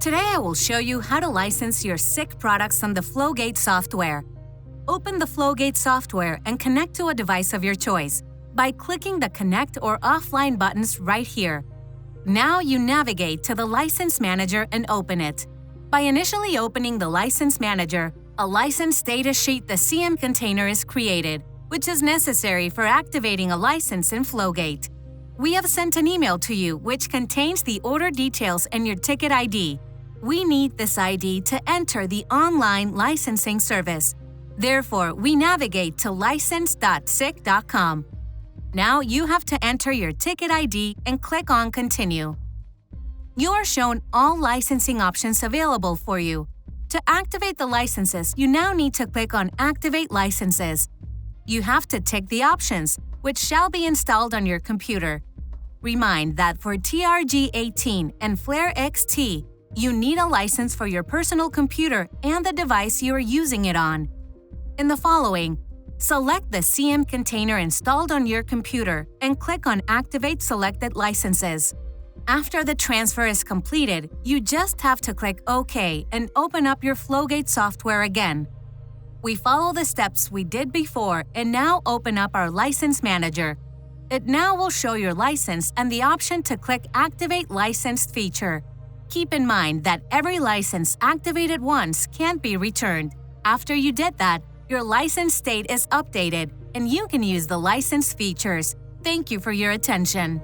Today I will show you how to license your SICK products on the Flowgate software. Open the Flowgate software and connect to a device of your choice by clicking the Connect or Offline buttons right here. Now you navigate to the License Manager and open it. By initially opening the License Manager, a license data sheet, the CM container, is created, which is necessary for activating a license in Flowgate. We have sent an email to you which contains the order details and your ticket ID. We need this ID to enter the online licensing service. Therefore, we navigate to license.sick.com. Now you have to enter your ticket ID and click on Continue. You are shown all licensing options available for you. To activate the licenses, you now need to click on Activate Licenses. You have to tick the options, which shall be installed on your computer. Remind that for TRG-18 and Flare XT, you need a license for your personal computer and the device you are using it on. In the following, select the CM container installed on your computer and click on Activate Selected Licenses. After the transfer is completed, you just have to click OK and open up your Flowgate software again. We follow the steps we did before and now open up our License Manager. It now will show your license and the option to click Activate Licensed feature. Keep in mind that every license activated once can't be returned. After you did that, your license state is updated and you can use the license features. Thank you for your attention.